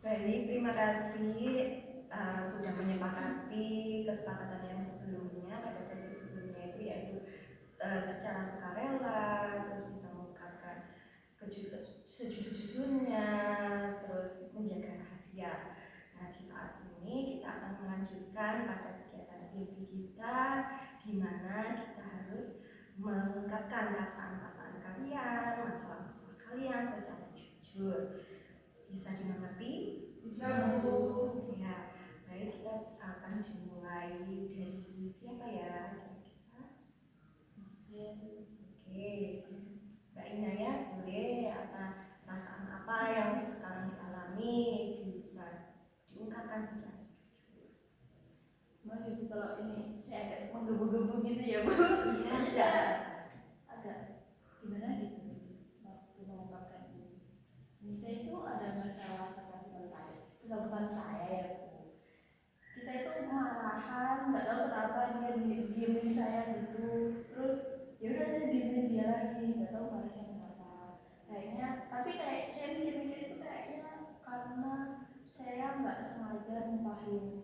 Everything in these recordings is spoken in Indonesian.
Baik, terima kasih sudah menyepakati kesepakatan yang sebelumnya pada sesi sebelumnya itu, yaitu secara sukarela, terus bisa mengungkapkan sejujur-jujurnya, terus menjaga rahasia. Nah, di saat ini kita akan melanjutkan pada kegiatan inti kita, di mana kita harus mengungkapkan perasaan-perasaan kalian, masalah-masalah kalian secara jujur. Bisa dimengerti? Bisa, Bu. Ya, baik, kita akan dimulai dari siapa ya? Kira-kira. Oke, Mbak Inaya, boleh perasaan apa yang sekarang dialami bisa diungkapkan secara jujur. Maaf ya Bu, kalau ini saya agak menggebu-gebu gitu ya Bu. Iya, Saya agak gimana gitu waktu mengungkapkan ini. Saya itu ada masalah sama teman saya ya Bu. Kita itu marahan, nggak tahu kenapa dia diemin saya gitu. Terus ya udah saya diemin dia lagi, nggak tahu marahnya kenapa. Kayaknya, tapi kayak saya mikir-mikir itu kayaknya karena saya nggak sengaja numpahin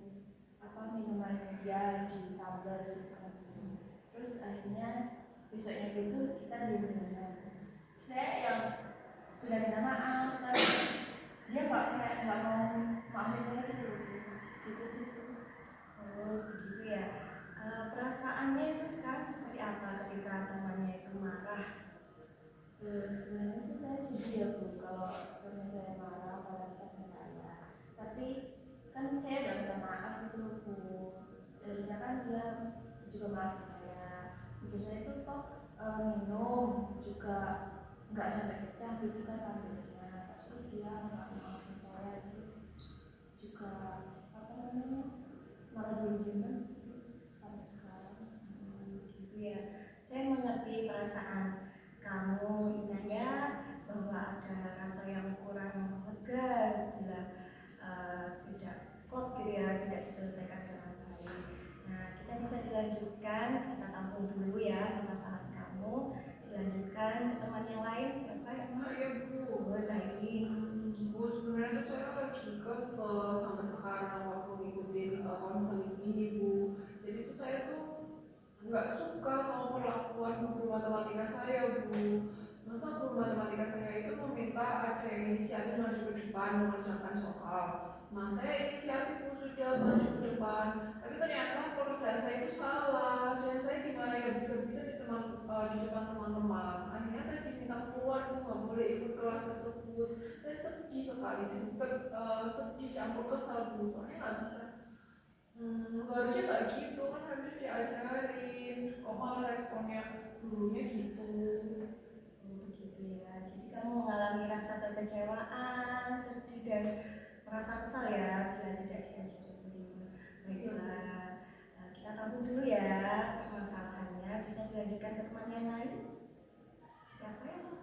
minuman dia di tumbler gitu kan. Terus akhirnya besoknya itu kita diem-dieman. Saya yang sudah minta maaf, tapi dia nggak mau maafin saya gitu sih. Oh, begitu ya. Perasaannya itu sekarang seperti apa ketika temannya itu marah? Sebenarnya sih saya sedih ya Bu kalau teman saya marah pada teman saya. Tapi kan saya udah minta maaf gitu loh Bu. Seharusnya kan dia juga maafin saya. Saya itu toh minum juga nggak sampai pecah gitu kan rambutnya. Tapi dia nggak maafin saya, terus juga malah diem-dieman gitu sampai sekarang. Gitu ya. Saya mengerti perasaan kamu, Inaya, bahwa ada rasa yang kurang lega bila tidak klop gitu ya, tidak diselesaikan dengan baik. Nah, kita bisa dilanjutkan, kita tampung dulu ya permasalahan kamu, dilanjutkan ke teman yang lain. Siapa yang mau? Ya Bu. Oh, baik. Bu, sebenarnya tuh saya lagi kesel sampai sekarang waktu ngikutin konseling ini Bu. Jadi tuh saya tuh nggak suka sama perlakuan guru matematika saya Bu. Masa guru matematika saya itu meminta ada yang inisiatif maju ke depan mengerjakan soal. Nah, saya inisiatif Bu, sudah maju ke depan, tapi ternyata pekerjaan saya itu salah dan saya gimana ya bisa-bisa di depan teman-teman. Akhirnya saya diminta keluar Bu, nggak boleh ikut kelas tersebut. Saya sedih sekali, sedih campur kesal Bu, soalnya nggak bisa. Harusnya nggak gitu kan, harusnya diajarin. Kok malah responnya dulunya gitu. Begitu ya. Jadi kamu mengalami rasa kekecewaan, sedih dan merasa kesal ya bila tidak diajari dulu. Baiklah, kita tampung dulu ya permasalahannya. Bisa dilanjutkan ke teman yang lain. Siapa yang mau?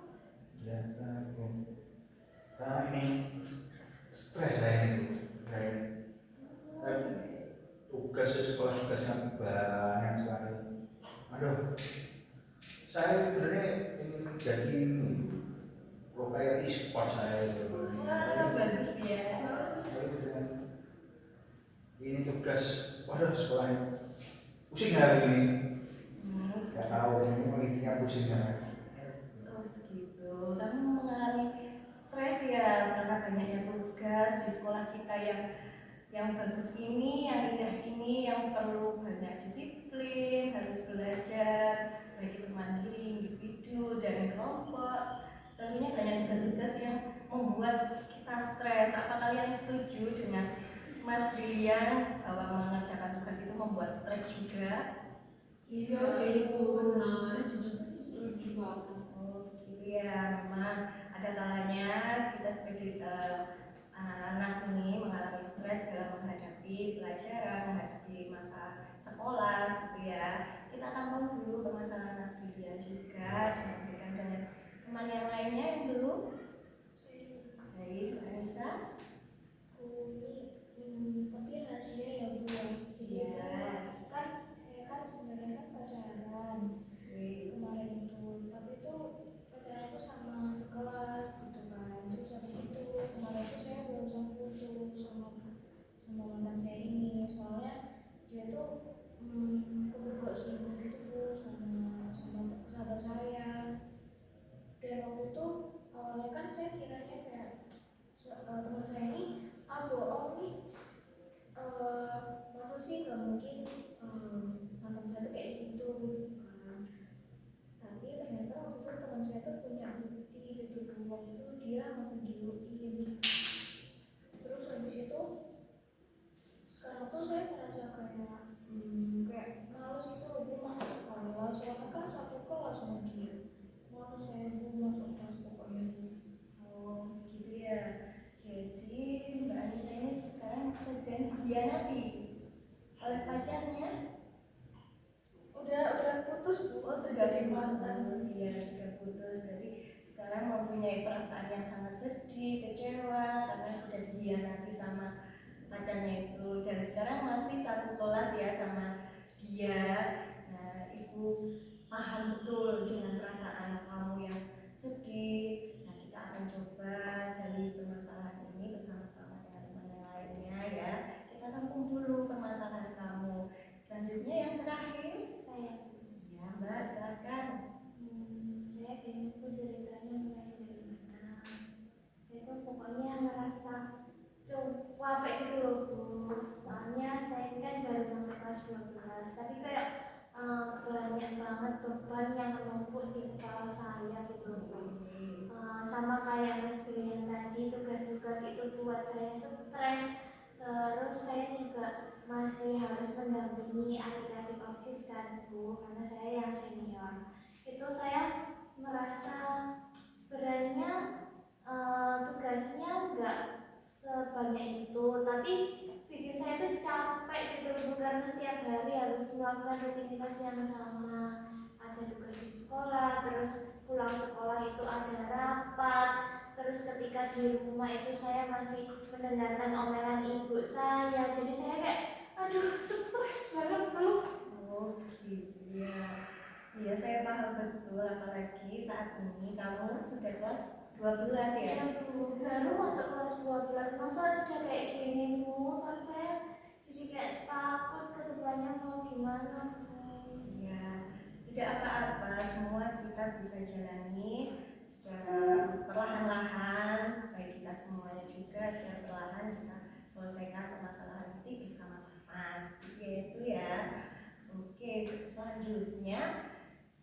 Ya, ini stres saya ini tugas sekolah tugasnya banyak sekali. Aduh, saya sebenarnya ingin jadi kalau kayak e-sport saya itu. Wah, bagus ya. Ini tugas, waduh sekolahnya pusing hari ini. Gak tahu ini intinya pusing ya. Oh begitu. Kamu mengalami stres ya karena banyaknya tugas di sekolah kita yang bagus ini, yang indah ini, yang perlu banyak disiplin, harus belajar, baik itu mandiri, individu, dan kelompok. Tentunya banyak tugas-tugas yang membuat kita stres. Apa kalian setuju dengan Mas Brilian bahwa mengerjakan tugas itu membuat stres juga? Iya sih Bu, benar. Setuju banget. Oh gitu ya, memang ada kalanya kita sebagai anak-anak ini mengalami stres dalam menghadapi pelajaran, menghadapi masa sekolah gitu ya. Kita tampung dulu permasalahan Mas Brilian juga, dilanjutkan dengan teman yang lainnya yang belum. Baik, Anissa. Tapi rahasia ya Bu. Iya. Kan saya kan sebenarnya kan pacaran kemarin itu, tapi itu pacaran itu sama sekelas gitu kan. Terus habis itu kemarin itu saya barusan putus. pacarnya udah putus Bu. Sudah dimantan. putus ya, sudah putus. Berarti sekarang mempunyai perasaan yang sangat sedih, kecewa karena sudah dikhianati sama pacarnya itu, dan sekarang masih satu kelas ya sama dia. Nah, ibu paham betul dengan perasaan kamu yang sedih. Nah, kita akan coba dari permasalahan ini bersama-sama dengan teman yang lainnya ya. Kita tampung dulu permasalahan kamu. Selanjutnya yang terakhir, Saya ya Mbak, silakan. saya pengen ceritanya mulai dari mana. Saya tuh pokoknya ngerasa capek gitu loh Bu. Soalnya saya kan baru masuk kelas 12, tapi kayak banyak banget beban yang menumpuk di kepala saya gitu loh Bu. Sama kayak Mas Brilian tadi, tugas-tugas itu buat saya stres. Terus saya juga masih harus mendampingi adik-adik OSIS kan Bu, karena saya yang senior. Itu saya merasa sebenarnya tugasnya nggak sebanyak itu, tapi bikin saya tuh capek gitu Bu, karena setiap hari harus melakukan rutinitas yang sama. Ada tugas di sekolah, terus pulang sekolah itu ada rapat, terus ketika di rumah itu saya masih mendengarkan omelan ibu saya. Jadi saya kayak aduh stres banget Bu. Oh gitu ya. Iya, saya paham betul, apalagi saat ini kamu sudah kelas 12 ya. Ya Bu, baru masuk kelas 12, masa sudah kayak gini Bu. Soalnya saya jadi kayak takut ke depannya mau gimana Bu. Ya, tidak apa-apa, semua kita bisa jalani secara perlahan-lahan, baik kita semuanya juga secara perlahan kita selesaikan permasalahan ini bersama-sama. Yaitu ya. Oke, selanjutnya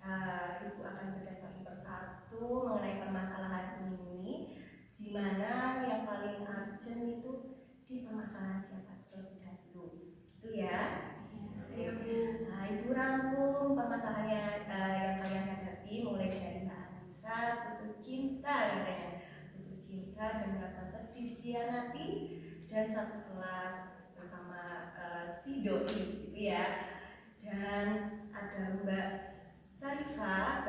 Ibu akan bedah satu persatu mengenai permasalahan ini, di mana yang paling urgent itu di permasalahan siapa terlebih dahulu, gitu ya. Iya Bu. Nah, Ibu rangkum permasalahan yang kalian hadapi, mulai dari Mbak Anissa putus cinta katanya, putus cinta dan merasa sedih dikhianati, dan satu kelas bersama si doi gitu ya. Dan ada Mbak Sarifah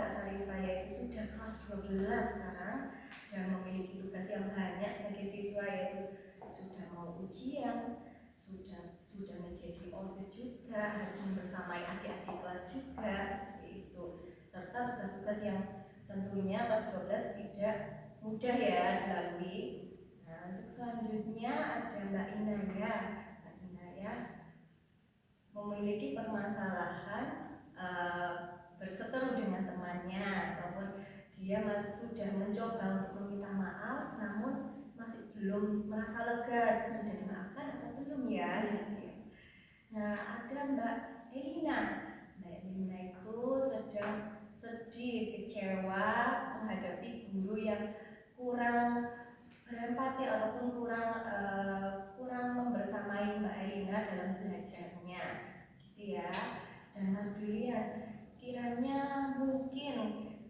yaitu sudah kelas 12 sekarang dan memiliki tugas yang banyak sebagai siswa, yaitu sudah mau ujian, sudah menjadi OSIS juga, harus membersamai adik-adik kelas juga, seperti itu. Serta tugas-tugas yang tentunya kelas 12 tidak mudah ya dilalui. Nah, untuk selanjutnya ada Mbak Inaya. Mbak Inaya memiliki permasalahan berseteru dengan temannya, ataupun dia sudah mencoba untuk meminta maaf namun masih belum merasa lega, sudah dimaafkan atau belum ya gitu ya. Nah, ada Mbak Elina. Mbak Elina itu sedang sedih, kecewa menghadapi guru yang kurang berempati ataupun kurang membersamai Mbak Elina dalam belajarnya, gitu ya. Dan Mas Brilian, kiranya mungkin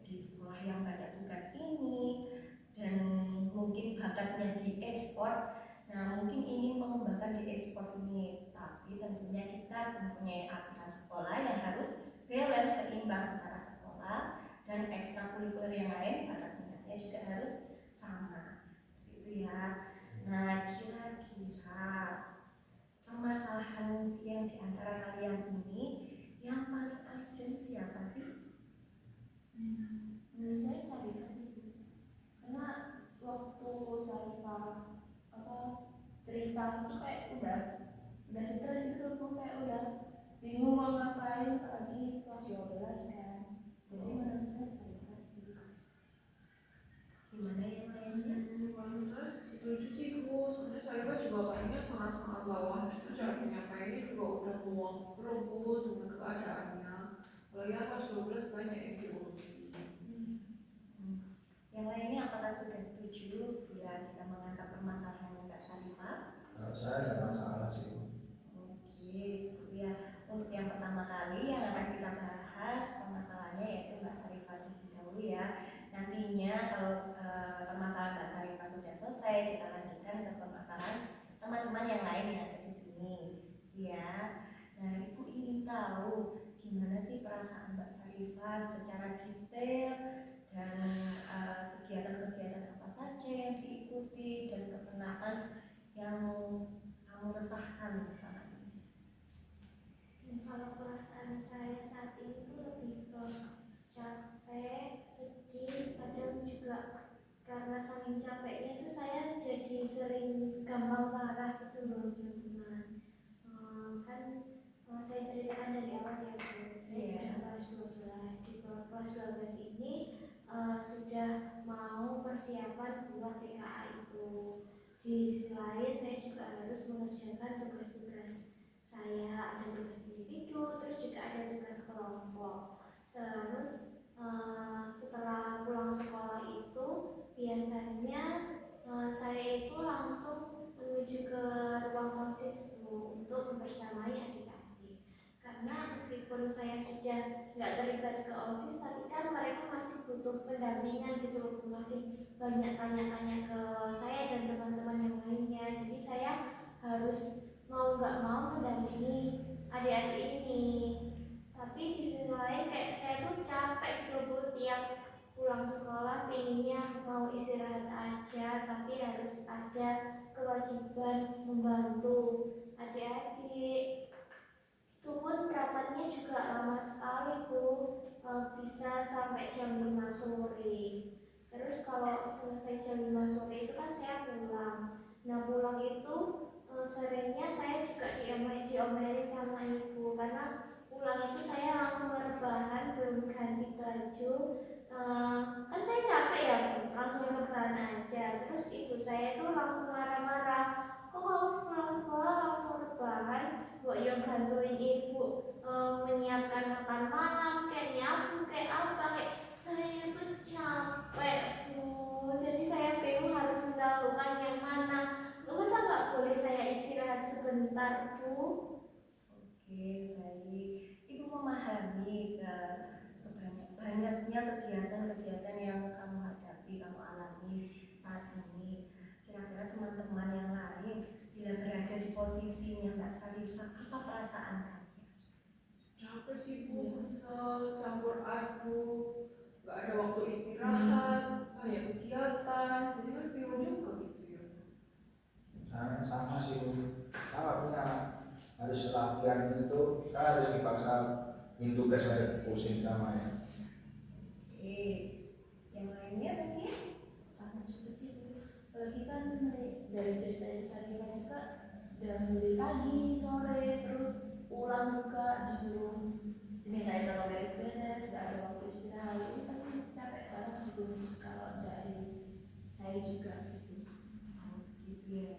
di sekolah yang banyak tugas ini dan mungkin bakatnya di e-sport, nah mungkin ingin mengembangkan di e-sport ini, tapi tentunya kita mempunyai aturan sekolah yang harus balance, seimbang antara sekolah dan ekstrakurikuler yang lain, bakat minatnya juga harus sama, gitu ya. Nah, kira-kira permasalahan yang diantara kalian ini yang paling urgent siapa sih? Menurut saya Sarifah sih Bu. Karena waktu Sarifah cerita itu kayak udah stres gitu Bu, kayak udah bingung mau ngapain, apalagi kelas 12 kan. Jadi menurut saya Sarifah sih. Gimana yang lainnya? Kalau saya setuju sih Bu, sebenarnya saya juga kayaknya sangat-sangat bawah, itu cara penyampaiannya juga udah ngobrol Bu dengan keadaannya. Apalagi kelas 12 banyak yang diurusi. Yang lainnya apakah sudah setuju bila kita mengangkat permasalahan Mbak Sarifah? Kalau saya ada masalah sih. Oke, gitu ya. Untuk yang pertama kali yang akan kita bahas permasalahannya yaitu Mbak Sarifah terlebih dahulu ya. Nantinya kalau permasalahan Mbak Sarifah sudah selesai, kita lanjutkan ke permasalahan teman-teman yang lain yang ada di sini, ya. Nah, tahu gimana sih perasaan Mbak Sarifah secara detail dan kegiatan-kegiatan apa saja yang diikuti dan kepenatan yang kamu resahkan selama ini. Kalau perasaan saya saat ini tuh lebih ke capek, sedih, kadang juga karena saking capeknya itu saya jadi sering gampang marah gitu loh teman-teman. Kan saya ceritakan dari awal ya Bu, saya sudah kelas 12. Di kelas 12 ini sudah mau persiapan buat TKA itu. Di sisi lain saya juga harus mengerjakan tugas-tugas saya, ada tugas individu, terus juga ada tugas kelompok. Terus setelah pulang sekolah itu biasanya saya itu langsung menuju ke ruang OSIS untuk membersamai adik-adik. Karena meskipun saya sudah nggak terlibat ke OSIS, tapi kan mereka masih butuh pendampingan gitu loh, masih banyak tanya-tanya ke saya dan teman-teman yang lainnya. Jadi saya harus mau nggak mau mendampingi adik-adik ini. Tapi di sisi lain kayak saya tuh capek gitu Bu, tiap pulang sekolah pengennya mau istirahat aja, tapi harus ada kewajiban membantu adik-adik. Itu pun rapatnya juga lama sekali Bu, bisa sampai jam 5 sore. Terus kalau selesai jam 5 sore itu kan saya pulang. Nah pulang itu seringnya saya juga diomelin sama ibu, karena pulang itu saya langsung rebahan, belum ganti baju. Kan saya capek ya Bu, langsung rebahan aja. Terus ibu saya itu langsung marah-marah, kok kamu pulang sekolah langsung rebahan, kok yang bantuin ibu menyiapkan makan malam, kayak nyapu, kayak apa, kayak saya tuh capek Bu. Jadi saya bingung harus mendahulukan yang mana. Masa nggak boleh saya istirahat sebentar Bu? Oke, baik. Ibu memahami banyaknya kegiatan-kegiatan yang kamu hadapi, kamu alami saat ini. Kira-kira teman-teman yang lain bila berada di posisinya Mbak Sarifah, apa perasaan kalian? Capek sih Bu, kesel, campur aduk, gak ada waktu istirahat, banyak kegiatan, jadi kan bingung juga gitu ya. Sama sih Bu. Kalau punya harus latihan itu, saya harus dipaksa minta tugas saya pusing sama ya. Oke, yang lainnya mungkin? Sama juga sih Bu, apalagi kan dari cerita Sarifah juga dari pagi sore terus pulang juga disuruh dimintain tolong beres-beres, gak ada waktu istirahat. Ini pasti capek banget sih Bu kalau dari saya juga gitu. Oh, gitu ya.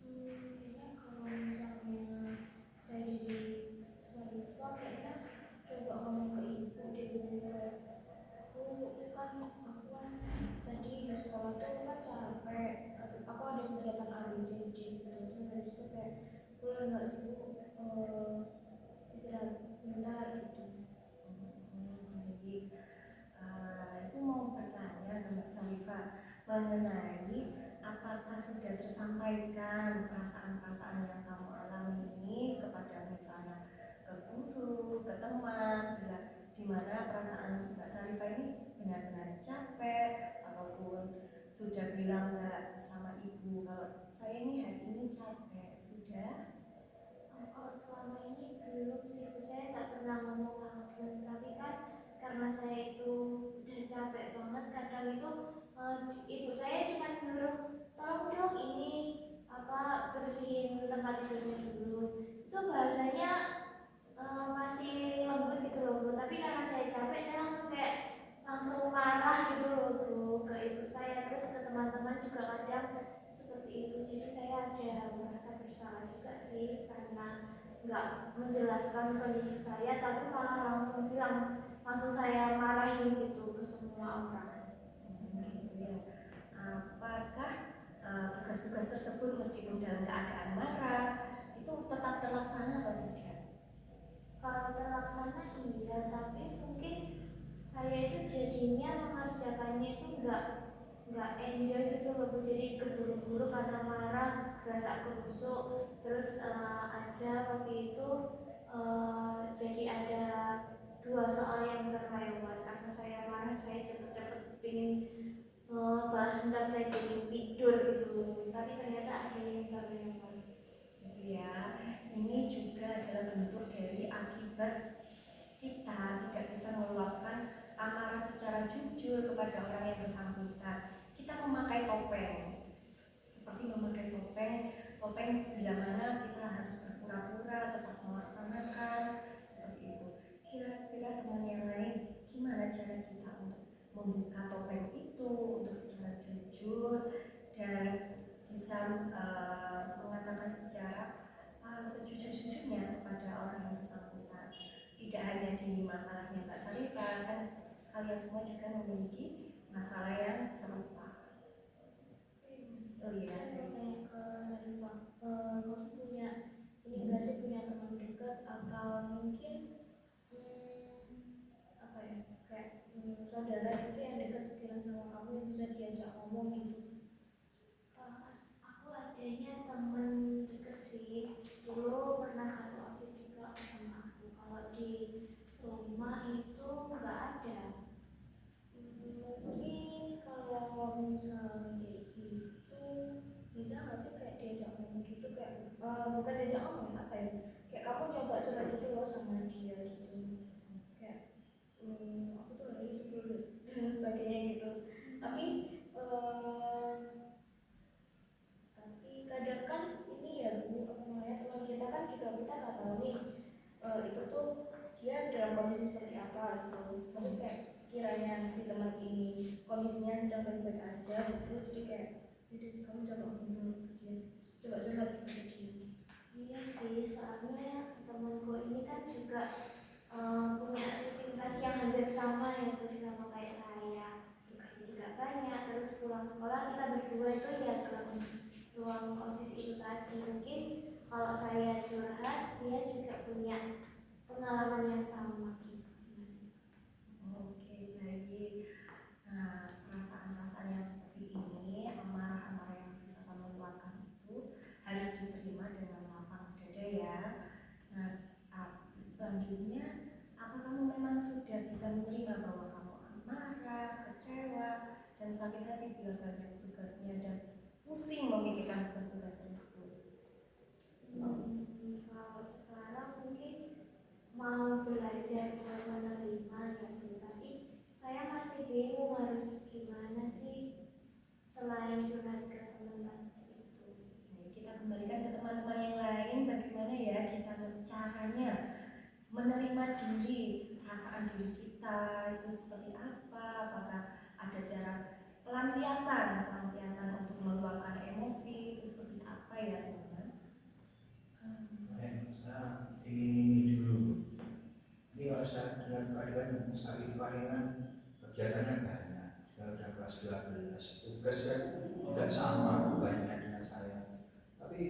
Kayaknya kalau misalnya saya jadi Sarifah, kayaknya coba ngomong ke ibu deh. Aku kan tadi di sekolah tuh kan capek. Aku ada kegiatan ABCD gitu. Terus itu kayak boleh nggak sih Bu istirahat bentar gitu. Baik. Aku mau bertanya ke Mbak Sarifah mengenai apakah sudah tersampaikan perasaan-perasaan yang kamu alami ini kepada misalnya ke guru, ke teman, di mana perasaan Mbak Sarifah ini benar-benar capek, ataupun sudah bilang nggak sama ibu kalau saya ini hari ini capek, sudah? Kalau selama ini belum sih Bu, saya nggak pernah ngomong langsung, tapi kan karena saya itu udah capek banget, kadang itu ibu saya cuma nyuruh tolong dong ini apa bersihin tempat tidurnya dulu. Itu bahasanya masih lembut gitu loh Bu, tapi karena saya capek saya langsung marah gitu loh Bu, ke ibu saya, terus ke teman-teman juga kadang seperti itu. Jadi saya ada merasa bersalah juga sih karena nggak menjelaskan kondisi saya, tapi malah langsung saya marahin gitu ke semua orang. Gitu ya. Apakah tugas-tugas tersebut meskipun dalam keadaan marah itu tetap terlaksana atau tidak? Kalau terlaksana iya, tapi mungkin saya itu jadinya mengerjakannya itu nggak enjoy gitu loh Bu. Jadi keburu-buru karena marah, gerasa kerusuk. Terus ada waktu itu jadi ada 2 soal yang terlewat karena saya marah, saya cepet-cepet pengen balas dendam, saya pengen tidur gitu, tapi ternyata ada yang terlewat Gitu ya. Ini juga adalah bentuk dari akibat kita tidak bisa meluapkan amarah secara jujur kepada orang yang bersangkutan. Kita memakai topeng, seperti memakai topeng bila mana kita harus berpura-pura tetap melaksanakan seperti itu. Kira-kira teman yang lain, gimana cara kita untuk membuka topeng itu untuk secara jujur dan bisa mengatakan secara sejujur-jujurnya kepada orang yang bersangkutan. Tidak hanya di masalahnya Mbak Sarifah, kan kalian semua juga memiliki masalah yang serupa. Oh iya. Saya mau tanya ke Sarifah, kamu punya ini nggak sih, punya teman dekat atau mungkin apa ya, kayak saudara itu yang dekat sekiranya sama kamu yang bisa diajak ngomong gitu? Aku adanya temen deket sih, dulu pernah satu OSIS juga sama aku. Kalau di rumah itu nggak ada. Mungkin kalau misalnya kayak gitu bisa nggak sih kayak diajak ngomong gitu, kayak bukan diajak ngomong, apa ya, kayak kamu nyoba curhat gitu loh sama dia gitu, kayak aku tuh hari ini sebel dan sebagainya gitu. Tapi kadang kan ini ya Bu, apa namanya, teman kita kan juga kita nggak tahu nih itu tuh dia dalam kondisi seperti apa gitu. Tapi kayak sekiranya si teman ini kondisinya sedang baik-baik aja gitu, jadi kayak jadi kamu coba ngomong ke dia, coba curhat gitu ke dia. Iya sih, soalnya temanku ini kan juga punya aktivitas yang hampir sama ya, sama kayak saya, tugasnya juga banyak, terus pulang sekolah kita berdua itu ya ke ruang OSIS itu tadi. Mungkin kalau saya curhat, dia juga punya pengalaman yang sama gitu. Oke, baik. Nah, perasaan-perasaan yang seperti ini, amarah-amarah yang bisa kamu luapkan itu harus diterima dengan lapang dada ya. Nah, selanjutnya, apa kamu memang sudah bisa menerima bahwa kamu amarah, kecewa, dan sakit hati bila banyak tugasnya dan pusing memikirkan tugas-tugas tersebut? Kalau sekarang mungkin mau belajar menerima gitu, tapi saya masih bingung harus gimana sih selain curhat ke teman itu. Nah, kita kembalikan ke teman-teman yang lain, bagaimana ya kita caranya menerima diri, perasaan diri kita itu seperti apa, apakah ada cara pelampiasan untuk meluapkan emosi itu seperti apa ya teman-teman? Saya ingin ini dulu. Ini kalau saya dengar tadi kan Sarifah ini kan kegiatannya banyak, sudah kelas 12, tugas kan tidak sama banyaknya dengan saya. Tapi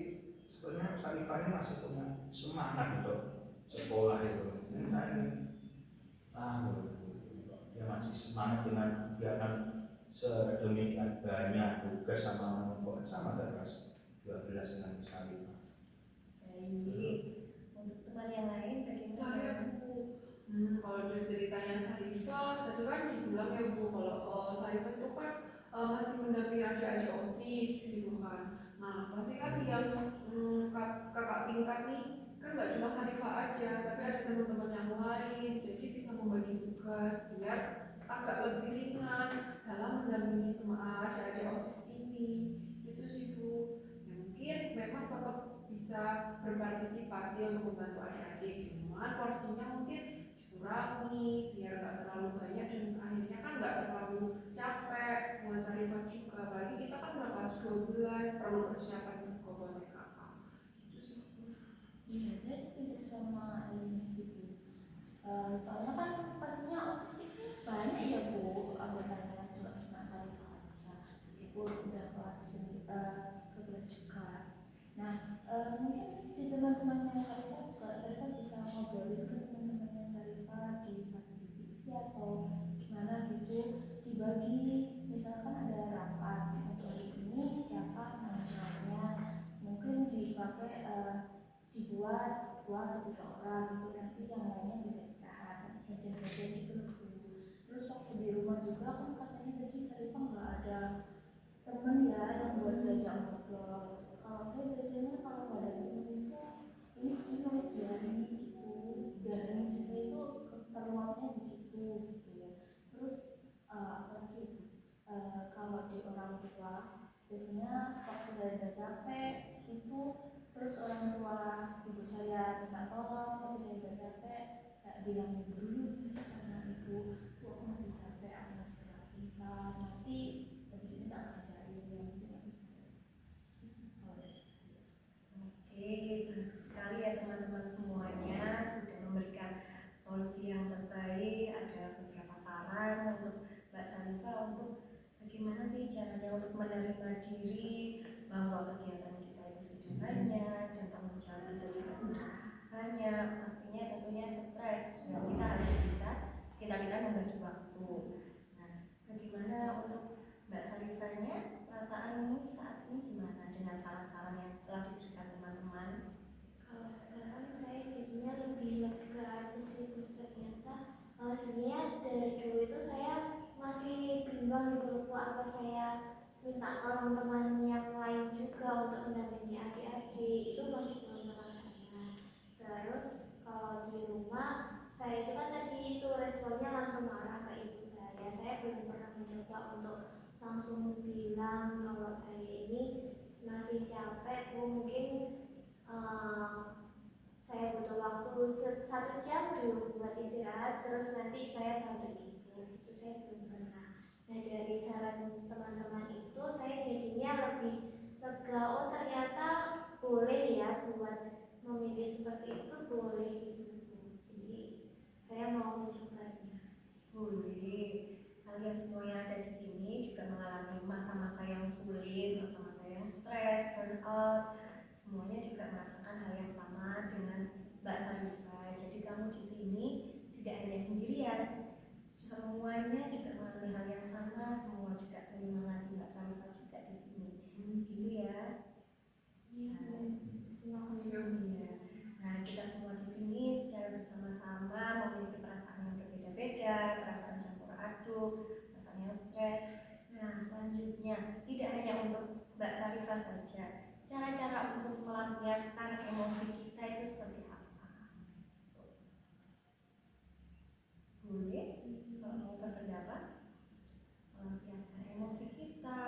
sebenarnya Sarifah ini masih punya semangat untuk sekolah itu. Ini saya ini, dia masih semangat dengan kegiatan sedemikian banyak tugas sama menumpuk sama kelas 12 dengan Sarifah. Baik, untuk teman yang lain bagaimana? Saya Bu, kalau dari ceritanya Sarifah, tadi kan dibilang ya Bu, kalau Sarifah itu kan masih mendampingi adik-adik OSIS gitu kan. Nah, pasti kan yang kakak tingkat nih, kan nggak cuma Sarifah aja, tapi ada teman-teman yang lain, jadi bisa membagi tugas biar agak lebih ringan dalam mendampingi adik-adik OSIS ini. Itu sih Bu. Ya mungkin memang tetap bisa berpartisipasi untuk membantu adik-adik, cuman porsinya mungkin dikurangi biar nggak terlalu banyak dan akhirnya kan nggak terlalu capek buat Sarifah juga, apalagi kita kan udah kelas 12 perlu persiapan juga buat TKK gitu sih. Iya, saya setuju sama ini sih Bu. Soalnya kan pastinya OSIS itu banyak ya Bu, anggotanya juga cuma Sarifah aja, meskipun udah kelas 11 juga. Nah, mungkin di teman-temannya Sarifah juga Sarifah bisa ngobrolin ke teman-temannya Sarifah di satu divisi atau gimana gitu, dibagi misalkan ada rapat untuk hari ini siapa namanya, mungkin dipakai dibuat 2 atau 3 orang gitu, nanti yang lainnya bisa istirahat gantian-gantian gitu loh Bu. Terus waktu di rumah juga kan katanya tadi Sarifah nggak ada temen ya yang buat diajak ngobrol. Kalau saya biasanya kalau nggak ada temen itu ini sih nulis diary gitu, biar emosi saya itu keluarnya di situ gitu ya. Terus apalagi kalau di orang tua biasanya waktu saya udah capek itu, terus orang tua ibu saya minta tolong, tapi saya udah capek kayak bilang ibu dulu gitu sama ibu, aku masih capek, aku masih kurang pintar, nanti habis ini tak kerjain yang penting aku bisa. Terus kalau dari saya Oke, bagus sekali ya teman-teman semuanya sudah memberikan solusi yang terbaik. Ada beberapa saran untuk Mbak Sarifah untuk bagaimana sih caranya untuk menerima diri bahwa kegiatan kita itu sudah banyak dan tanggung jawab kita juga sudah banyak. Pastinya tentunya stres dan kita harus bisa kita membagi waktu. Nah, bagaimana untuk Mbak Sarifahnya perasaanmu saat ini gimana dengan saran-saran yang telah diberikan teman-teman? Kalau sekarang saya jadinya lebih lega aja sih Bu. Ternyata sebenarnya dari dulu itu saya masih bimbang gitu loh, apa saya minta tolong teman yang lain juga untuk mendampingi adik-adik, itu masih belum terlaksana. Terus kalau di rumah saya itu kan tadi itu responnya langsung marah ke ibu saya belum pernah mencoba untuk langsung bilang kalau saya ini masih capek Bu, mungkin saya butuh waktu 1 jam dulu buat istirahat, terus nanti saya bantu ibu, itu saya belum pernah. Nah dari saran teman-teman itu saya jadinya lebih lega, oh ternyata boleh ya buat memilih seperti itu, boleh gitu Bu. Jadi saya mau mencobanya. Boleh. Kalian semua yang ada di sini juga mengalami masa-masa yang sulit, masa-masa yang stres, burnout. Semuanya juga merasakan hal yang sama dengan Mbak Sarifah. Jadi kamu di sini tidak hanya sendirian. Semuanya juga mengalami hal yang sama, semua juga menyemangati Mbak Sarifah juga di sini. Gitu ya. Iya. Nah, kita semua di sini secara bersama-sama memiliki perasaan yang berbeda-beda, perasaan campur aduk, perasaan yang stres. Nah, selanjutnya tidak hanya untuk Mbak Sarifah saja, cara-cara untuk melampiaskan emosi kita itu seperti apa? Boleh kalau mau berpendapat melampiaskan emosi kita,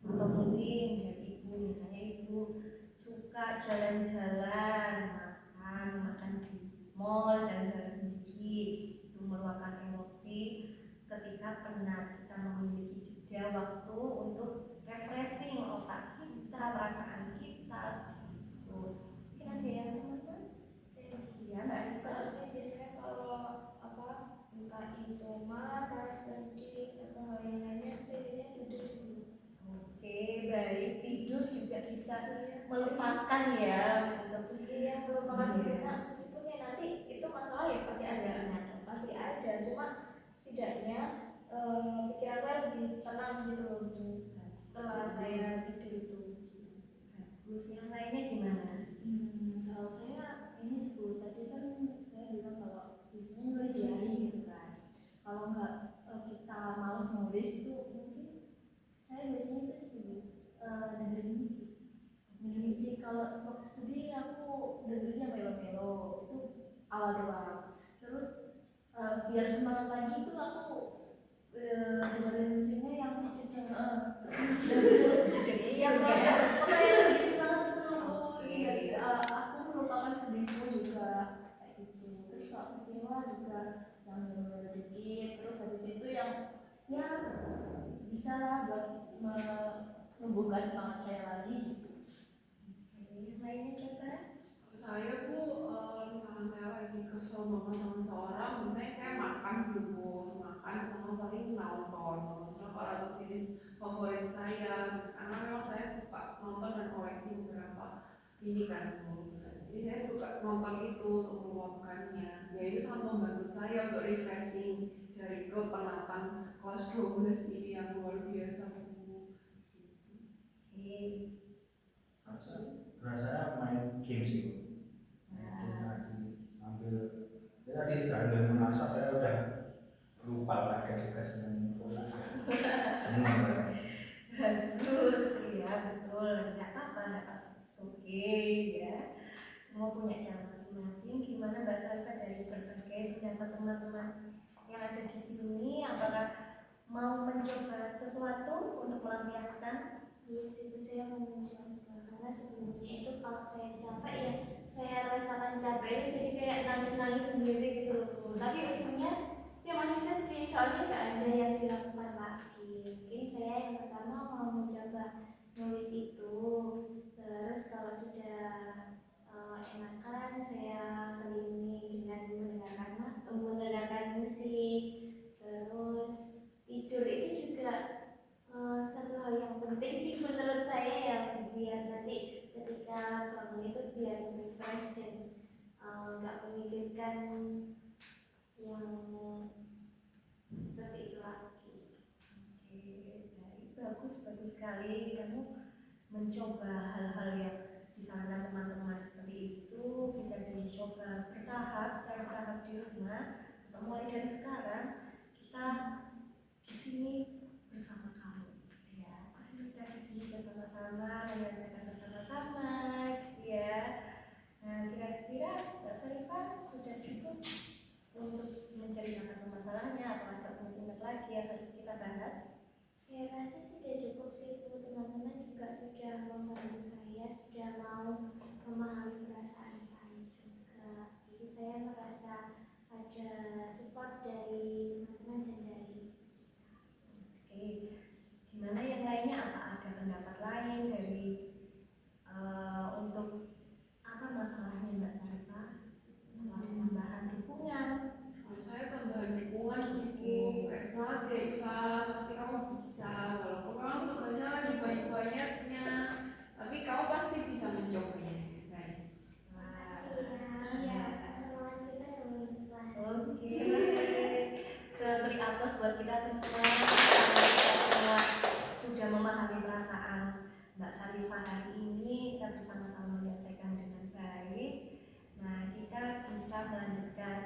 atau mungkin dari ibu, misalnya ibu suka jalan-jalan, makan di mall, jalan-jalan sendiri, itu meluapkan emosi. Ketika penat, kita memiliki jeda waktu untuk refreshing otak kita, perasaan kita seperti itu. Mungkin ada yang teman-teman? Iya, Mbak Anissa. Kalau saya biasanya kalau entah itu marah, sedih atau hal yang lainnya, saya biasanya tidur sih. Oke, baik. Tidur juga bisa melupakan ya untuk Yang melupakan sebenarnya, meskipun ya nanti itu masalah ya pasti ada, cuma setidaknya pikiran saya lebih tenang gitu loh Bu, setelah saya tidur itu. bagus. Yang lainnya gimana? Kalau saya ini sebut tadi kan saya bilang kalau biasanya nulis diary gitu kan. Kalau nggak kita males nulis itu mungkin saya biasanya itu sebut dengerin musik. Dengerin musik kalau waktu sedih aku dengerinnya melo-melo itu awal doang. Terus biar semangat lagi tuh aku dengerin musiknya yang yang yang bikin semangat itu loh Bu. Jadi aku melupakan sedihku juga kayak gitu. Terus kalau kecewa juga yang bener-bener dikit. Terus habis itu yang ya bisa lah buat menumbuhkan semangat saya lagi gitu. Yang lainnya coba. Saya Bu, misalkan saya lagi kesel banget sama seseorang, misalnya saya makan sih Bu, makan sama paling nonton drakor atau series favorit saya, karena memang saya suka nonton dan koleksi beberapa ini kan Bu. Jadi saya suka nonton itu untuk meluapkannya, ya itu sangat membantu saya untuk refreshing dari kepenatan kelas 12 ini yang luar biasa Bu. Oke. Terus saya main game sih Bu. Nah, juga senang info. Senang kan? Bagus, iya betul. Nggak apa-apa, nggak apa-apa. Oke ya. Semua punya cara masing-masing. Gimana Mbak Sarifah dari berbagai pendapat teman-teman yang ada di sini? Apakah mau mencoba sesuatu untuk melampiaskan? Iya sih, itu saya mau mencoba karena sebelumnya itu kalau saya capek ya saya rasakan capek itu jadi kayak nangis-nangis sendiri gitu loh Bu. Tapi ujungnya ya masih sedih soalnya nggak ada yang dilakukan lagi. Mungkin saya yang pertama mau mencoba nulis itu, terus kalau sudah enakan saya selingi dengan mendengarkan musik, terus tidur itu juga satu hal yang penting sih menurut saya ya, biar nanti ketika bangun itu biar refresh dan nggak memikirkan yang seperti itu lagi. Oke, baik, bagus sekali kamu mencoba hal-hal yang disarankan teman-teman seperti itu. Bisa dicoba bertahap, secara bertahap di rumah. Atau mulai dari sekarang kita di sini bersama kamu, gitu ya. Kita di sini bersama-sama, menyelesaikan bersama-sama, gitu ya. Nah, kira-kira Mbak Sarifah sudah cukup untuk menceritakan permasalahannya atau ada mungkin lagi yang harus kita bahas? Saya rasa sudah cukup sih Bu, teman-teman juga sudah membantu saya, sudah mau memahami perasaan saya juga. Jadi saya merasa ada support dari teman-teman dan dari Oke, gimana yang lainnya? Apa ada pendapat lain dari untuk apa masalahnya Mbak Sarifah? Atau ada tambahan dukungan? Kalau saya tambahan dukungan sih Bu, kayak semangat ya Iva, pasti kamu bisa. Walaupun memang tugasnya lagi banyak-banyaknya, tapi kamu pasti bisa mencobanya dengan baik. Iya, semangat juga teman-teman. Oke, beri aplaus buat kita semua. Kita semua sudah memahami perasaan Mbak Sarifah hari ini. Kita bersama-sama menyelesaikan dengan baik. Nah, kita bisa melanjutkan